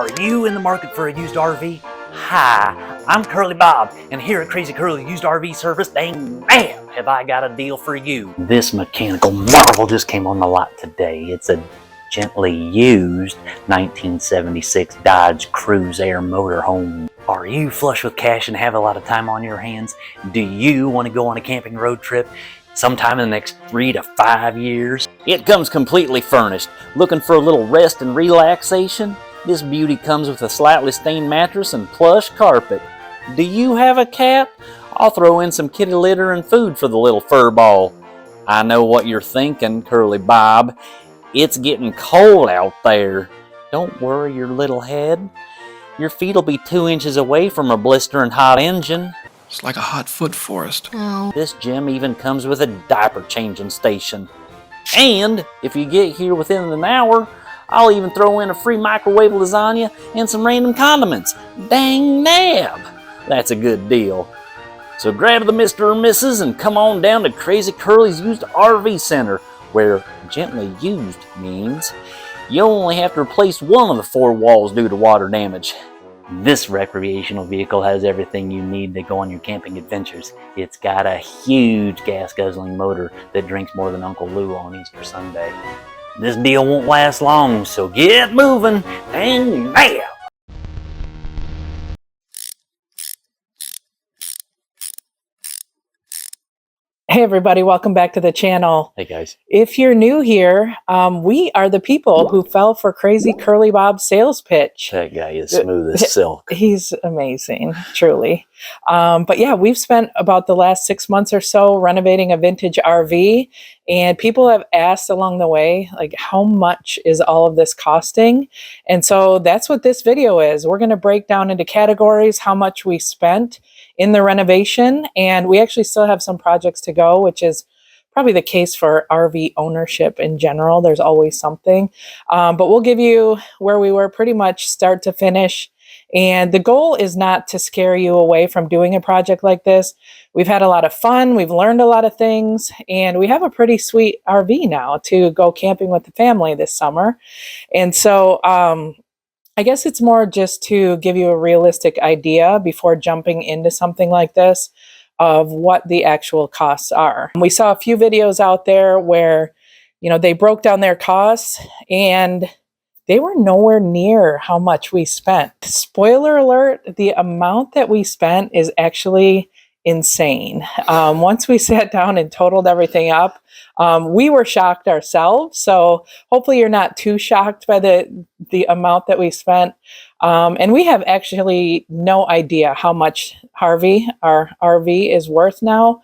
Are you in the market for a used RV? Hi, I'm Curly Bob, and here at Crazy Curly Used RV Service, dang man, have I got a deal for you. This mechanical marvel just came on the lot today. It's a gently used 1976 Dodge Cruise Air motorhome. Are you flush with cash and have a lot of time on your hands? Do you want to go on a camping road trip sometime in the next 3 to 5 years? It comes completely furnished. Looking for a little rest and relaxation? This beauty comes with a slightly stained mattress and plush carpet. Do you have a cat? I'll throw in some kitty litter and food for the little fur ball. I know what you're thinking, Curly Bob. It's getting cold out there. Don't worry your little head. Your feet'll be 2 inches away from a blistering hot engine. It's like a hot foot forest. Oh. This gym even comes with a diaper changing station. And if you get here within an hour, I'll even throw in a free microwave lasagna and some random condiments. Dang nab! That's a good deal. So grab the Mr. or Mrs. and come on down to Crazy Curly's Used RV Center, where gently used means you only have to replace one of the 4 walls due to water damage. This recreational vehicle has everything you need to go on your camping adventures. It's got a huge gas-guzzling motor that drinks more than Uncle Lou on Easter Sunday. This deal won't last long, so get moving and bam! Hey everybody, welcome back to the channel. Hey guys. If you're new here, we are the people who fell for Crazy Curly Bob's sales pitch. That guy is smooth as silk. He's amazing, truly. But yeah, we've spent about the last 6 months or so renovating a vintage RV, and people have asked along the way, like, how much is all of this costing? And so that's what this video is. We're going to break down into categories how much we spent in the renovation, and we actually still have some projects to go, which is probably the case for RV ownership in general. There's always something, but we'll give you where we were pretty much start to finish. And the goal is not to scare you away from doing a project like this. We've had a lot of fun, we've learned a lot of things, and we have a pretty sweet RV now to go camping with the family this summer. And so I guess it's more just to give you a realistic idea before jumping into something like this of what the actual costs are. We saw a few videos out there where, you know, they broke down their costs and they were nowhere near how much we spent. Spoiler alert, the amount that we spent is actually insane. Once we sat down and totaled everything up, we were shocked ourselves. So hopefully you're not too shocked by the amount that we spent. And we have actually no idea how much Harvey, our RV, is worth now.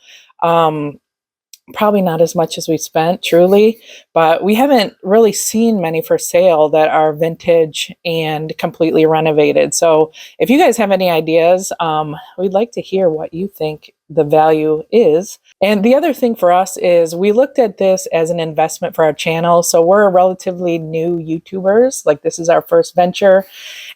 Probably not as much as we spent, truly, but we haven't really seen many for sale that are vintage and completely renovated. So if you guys have any ideas, we'd like to hear what you think the value is. And the other thing for us is we looked at this as an investment for our channel. So we're relatively new YouTubers, like this is our first venture.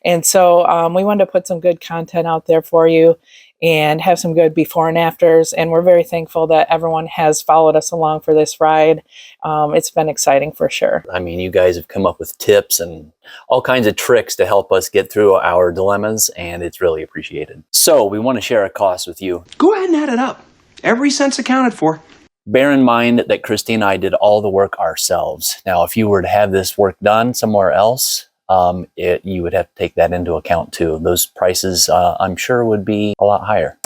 And so we wanted to put some good content out there for you and have some good before and afters. And we're very thankful that everyone has followed us along for this ride. It's been exciting for sure. I mean, you guys have come up with tips and all kinds of tricks to help us get through our dilemmas, and it's really appreciated. So we want to share a cost with you. Go ahead and add it up. Every cent's accounted for. Bear in mind that Christy and I did all the work ourselves. Now, if you were to have this work done somewhere else, you would have to take that into account too. Those prices, I'm sure, would be a lot higher.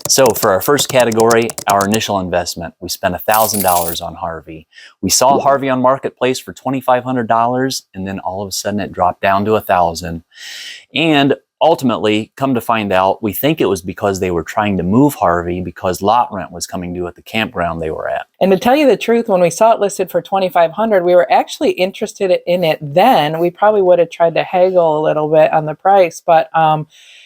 So for our first category, our initial investment, we spent $1,000 on Harvey. We saw Harvey on Marketplace for $2,500, and then all of a sudden it dropped down to $1,000. And ultimately, come to find out, we think it was because they were trying to move Harvey because lot rent was coming due at the campground they were at. And to tell you the truth, when we saw it listed for $2,500, we were actually interested in it then. We probably would have tried to haggle a little bit on the price, but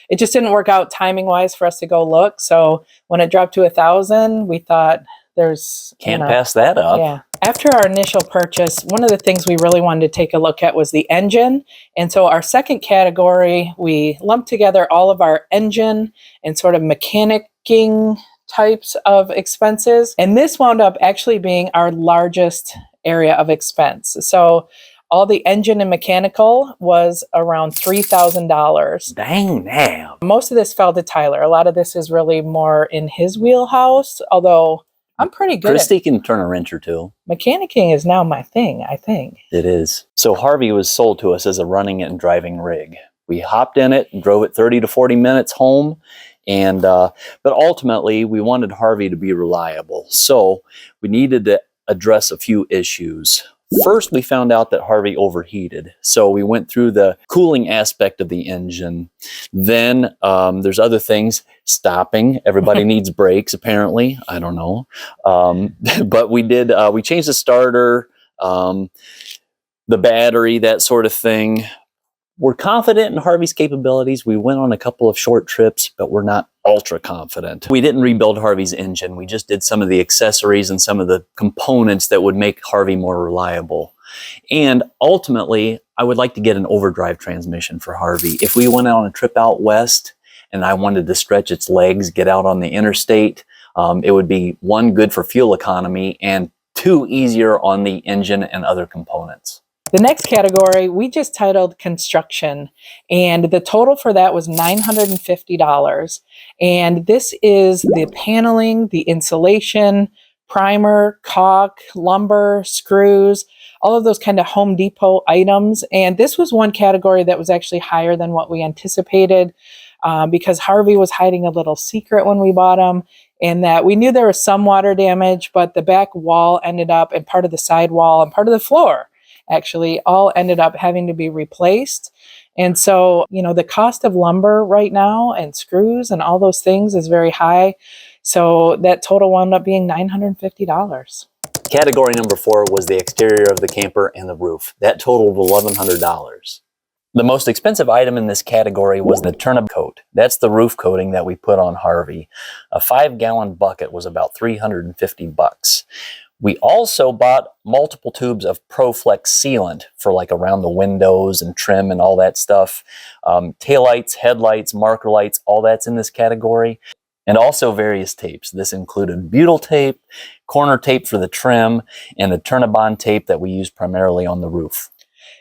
it just didn't work out timing-wise for us to go look. So when it dropped to $1,000, we thought there's... Can't pass that up. Yeah. After our initial purchase, one of the things we really wanted to take a look at was the engine. And so our second category, we lumped together all of our engine and sort of mechanicking types of expenses. And this wound up actually being our largest area of expense. So All the engine and mechanical was around $3,000. Dang, damn. Most of this fell to Tyler. A lot of this is really more in his wheelhouse, although I'm pretty good Christy can turn a wrench or two. Mechanicking is now my thing, I think. It is. So Harvey was sold to us as a running and driving rig. We hopped in it and drove it 30 to 40 minutes home. And but ultimately, we wanted Harvey to be reliable. So we needed to address a few issues. First, we found out that Harvey overheated. So we went through the cooling aspect of the engine. Then there's other things, stopping. Everybody needs brakes, apparently. I don't know. But we did, we changed the starter, the battery, that sort of thing. We're confident in Harvey's capabilities. We went on a couple of short trips, but we're not ultra confident. We didn't rebuild Harvey's engine. We just did some of the accessories and some of the components that would make Harvey more reliable. And ultimately, I would like to get an overdrive transmission for Harvey. If we went on a trip out west and I wanted to stretch its legs, get out on the interstate, it would be one, good for fuel economy, and two, easier on the engine and other components. The next category we just titled construction, and the total for that was $950. And this is the paneling, the insulation, primer, caulk, lumber, screws, all of those kind of Home Depot items. And this was one category that was actually higher than what we anticipated because Harvey was hiding a little secret when we bought him, and that we knew there was some water damage, but the back wall ended up, and part of the side wall and part of the floor actually all ended up having to be replaced. And so, you know, the cost of lumber right now and screws and all those things is very high. So that total wound up being $950. Category number 4 was the exterior of the camper and the roof. That totaled $1,100. The most expensive item in this category was the turnip coat. That's the roof coating that we put on Harvey. A 5-gallon bucket was about $350. We also bought multiple tubes of ProFlex sealant for like around the windows and trim and all that stuff. Taillights, headlights, marker lights, all that's in this category. And also various tapes. This included butyl tape, corner tape for the trim, and the Turnabond tape that we use primarily on the roof.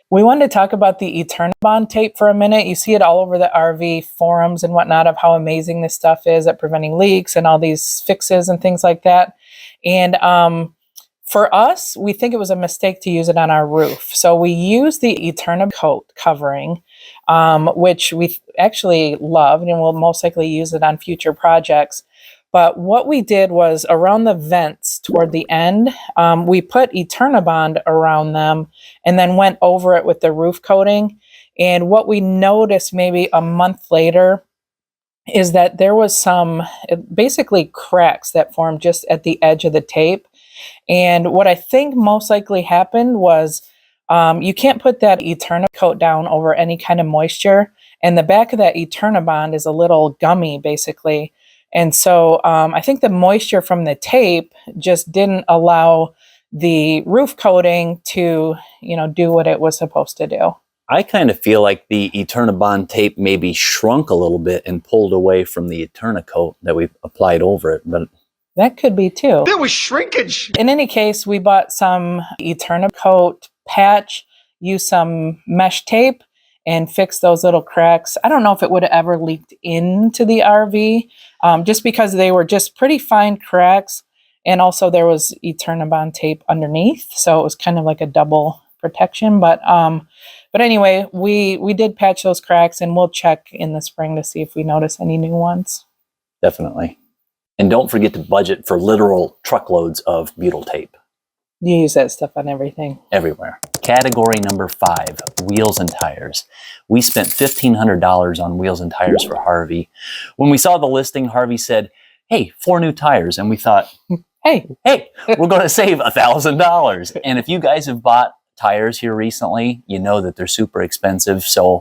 We wanted to talk about the Eternabond tape for a minute. You see it all over the RV forums and whatnot of how amazing this stuff is at preventing leaks and all these fixes and things like that. And for us, we think it was a mistake to use it on our roof. So we used the Eternab coat covering, which we actually love, and we'll most likely use it on future projects. But what we did was around the vents toward the end, we put Eternabond around them and then went over it with the roof coating. And what we noticed maybe a month later is that there was some basically cracks that formed just at the edge of the tape. And what I think most likely happened was you can't put that Eternab coat down over any kind of moisture. And the back of that Eternabond is a little gummy, basically. And so I think the moisture from the tape just didn't allow the roof coating to, you know, do what it was supposed to do. I kind of feel like the Eternabond tape maybe shrunk a little bit and pulled away from the Eternacoat that we applied over it, but that could be too. There was shrinkage. In any case, we bought some Eternacoat patch, used some mesh tape, and fixed those little cracks. I don't know if it would have ever leaked into the RV, just because they were just pretty fine cracks. And also there was Eternabond tape underneath, so it was kind of like a double protection. But anyway, we did patch those cracks, and we'll check in the spring to see if we notice any new ones. Definitely. And don't forget to budget for literal truckloads of butyl tape. You use that stuff on everything. Everywhere. Category number 5, wheels and tires. We spent $1,500 on wheels and tires for Harvey. When we saw the listing, Harvey said, hey, 4 new tires. And we thought, hey, we're going to save $1,000. And if you guys have bought tires here recently, you know that they're super expensive. So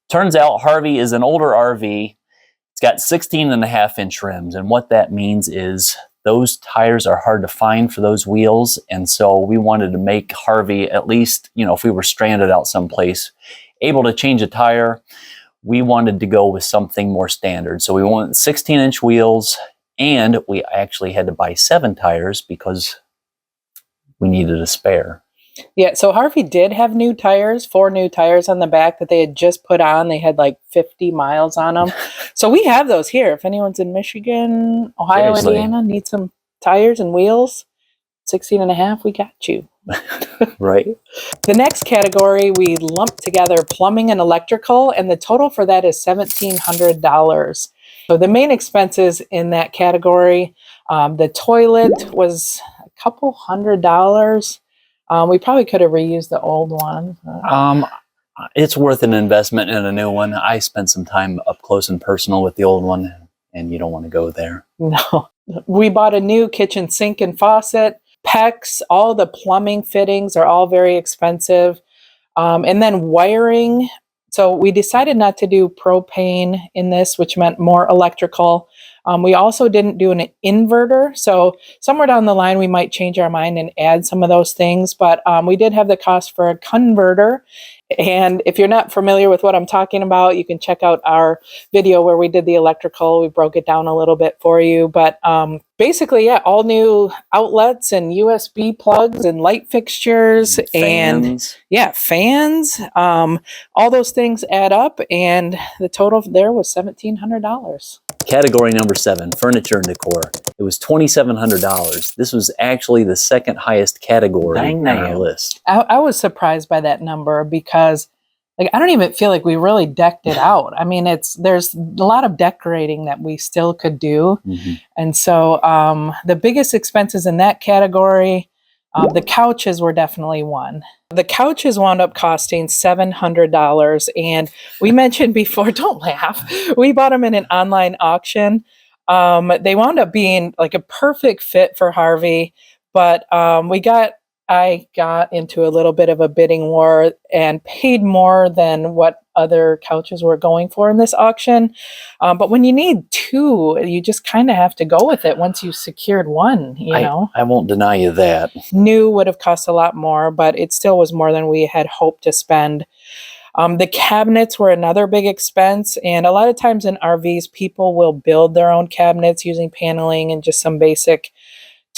turns out Harvey is an older RV. It's got 16.5-inch rims. And what that means is those tires are hard to find for those wheels. And so we wanted to make Harvey, at least, you know, if we were stranded out someplace, able to change a tire, we wanted to go with something more standard. So we wanted 16-inch wheels, and we actually had to buy 7 tires because we needed a spare. Yeah, so Harvey did have new tires, 4 new tires on the back that they had just put on. They had like 50 miles on them. So we have those here. If anyone's in Michigan, Ohio, Seriously. Indiana, need some tires and wheels, 16 and a half, we got you. Right? The next category, we lumped together plumbing and electrical, and the total for that is $1,700. So the main expenses in that category, the toilet was a couple $100. We probably could have reused the old one. It's worth an investment in a new one. I spent some time up close and personal with the old one, and you don't want to go there. No. We bought a new kitchen sink and faucet. PEX, all the plumbing fittings are all very expensive. And then wiring. So we decided not to do propane in this, which meant more electrical. We also didn't do an inverter. So somewhere down the line, we might change our mind and add some of those things. But we did have the cost for a converter. And if you're not familiar with what I'm talking about, you can check out our video where we did the electrical. We broke it down a little bit for you. But basically, yeah, all new outlets and USB plugs and light fixtures and Fans. yeah, fans. All those things add up, and the total there was $1,700. Category number 7, furniture and decor. It was $2,700. This was actually the second highest category on our list. I was surprised by that number because, like, I don't even feel like we really decked it out. I mean, there's a lot of decorating that we still could do, and so the biggest expenses in that category, the couches were definitely one. The couches wound up costing $700, and we mentioned before, don't laugh, we bought them in an online auction. They wound up being like a perfect fit for Harvey, but I got into a little bit of a bidding war and paid more than what other couches were going for in this auction. But when you need two, you just kind of have to go with it once you've secured one, you know? I won't deny you that. New would have cost a lot more, but it still was more than we had hoped to spend. The cabinets were another big expense, and a lot of times in RVs, people will build their own cabinets using paneling and just some basic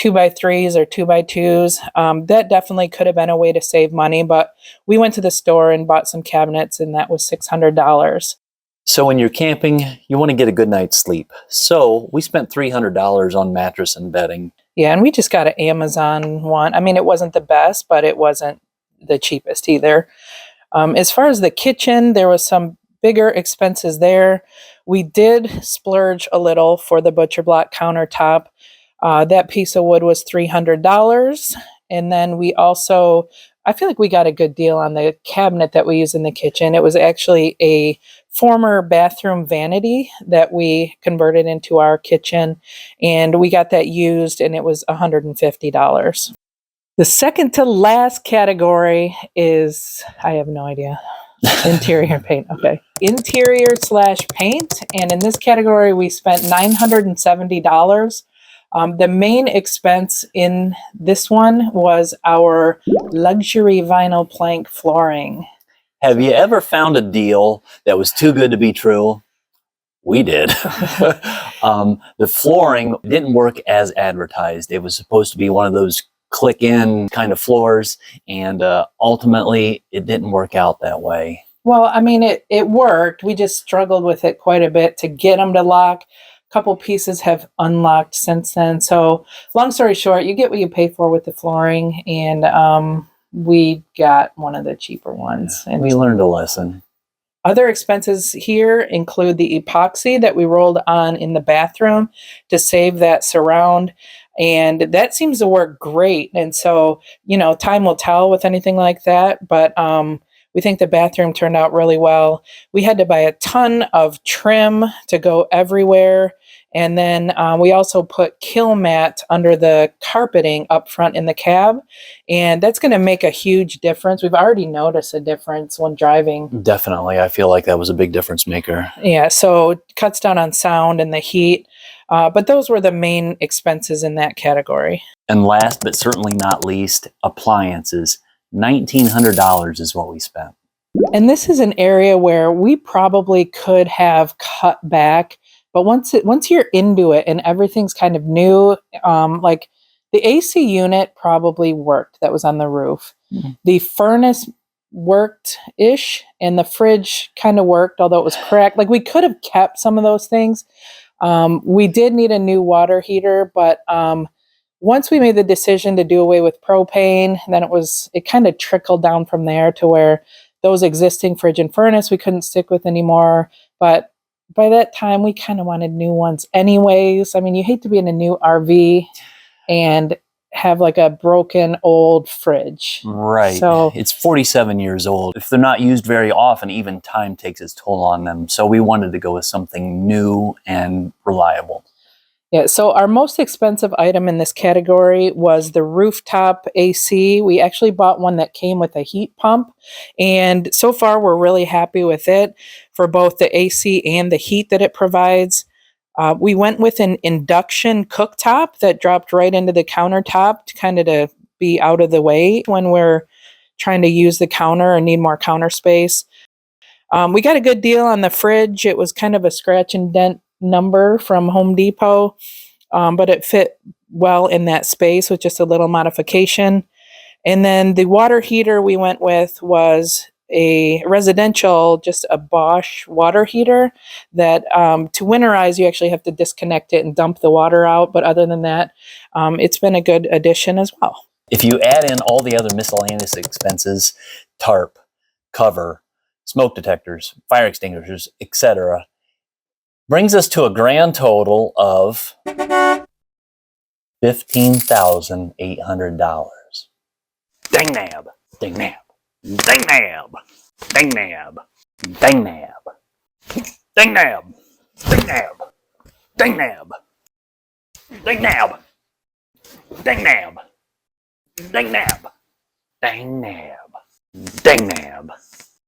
2x3s or 2x2s. That definitely could have been a way to save money, but we went to the store and bought some cabinets, and that was $600. So when you're camping, you want to get a good night's sleep. So we spent $300 on mattress and bedding. Yeah, and we just got an Amazon one. I mean, it wasn't the best, but it wasn't the cheapest either. As far as the kitchen, there was some bigger expenses there. We did splurge a little for the butcher block countertop. That piece of wood was $300. And then we also, I feel like we got a good deal on the cabinet that we use in the kitchen. It was actually a former bathroom vanity that we converted into our kitchen. And we got that used, and it was $150. The second to last category is, I have no idea. Interior paint. Okay. Interior/paint. And in this category, we spent $970. The main expense in this one was our luxury vinyl plank flooring. Have you ever found a deal that was too good to be true? We did. The flooring didn't work as advertised. It was supposed to be one of those click-in kind of floors, and ultimately it didn't work out that way. Well, I mean, it worked. We just struggled with it quite a bit to get them to lock. A couple pieces have unlocked since then. So long story short, you get what you pay for with the flooring, and we got one of the cheaper ones. And we learned a lesson. Other expenses here include the epoxy that we rolled on in the bathroom to save that surround. And that seems to work great. And so, time will tell with anything like that. But we think the bathroom turned out really well. We had to buy a ton of trim to go everywhere. And then we also put kill mat under the carpeting up front in the cab. And that's going to make a huge difference. We've already noticed a difference when driving. Definitely. I feel like that was a big difference maker. Yeah, so it cuts down on sound and the heat. But those were the main expenses in that category. And last but certainly not least, appliances. $1,900 is what we spent. And this is an area where we probably could have cut back. But once you're into it and everything's kind of new, like The AC unit probably worked. That was on the roof. The furnace worked-ish, and the fridge kind of worked, although it was cracked. Like, we could have kept some of those things. We did need a new water heater, but once we made the decision to do away with propane, then it kind of trickled down from there to where those existing fridge and furnace we couldn't stick with anymore. But by that time, we kind of wanted new ones anyways. I mean, you hate to be in a new RV and have like a broken old fridge. Right. So it's 47 years old. If they're not used very often, even time takes its toll on them. So we wanted to go with something new and reliable. yeah, so our most expensive item in this category was the rooftop AC. We actually bought one that came with a heat pump, and so far we're really happy with it for both the AC and the heat that it provides. We went with an induction cooktop that dropped right into the countertop to be out of the way when we're trying to use the counter and need more counter space. We got a good deal on the fridge. It was kind of a scratch and dent number from Home Depot, but it fit well in that space with just a little modification. And then the water heater we went with was a residential, just a Bosch water heater that to winterize, you actually have to disconnect it and dump the water out. But other than that, it's been a good addition as well. If you add in all the other miscellaneous expenses, tarp, cover, smoke detectors, fire extinguishers, etc., brings us to a grand total of $15,800. Dang nab, dang nab, dang nab, dang nab, dang nab, dang nab, dang nab, dang nab, dang nab, dang nab, dang nab, dang nab, dang nab,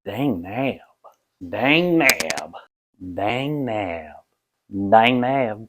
dang nab, dang nab, dang nab, dang nab.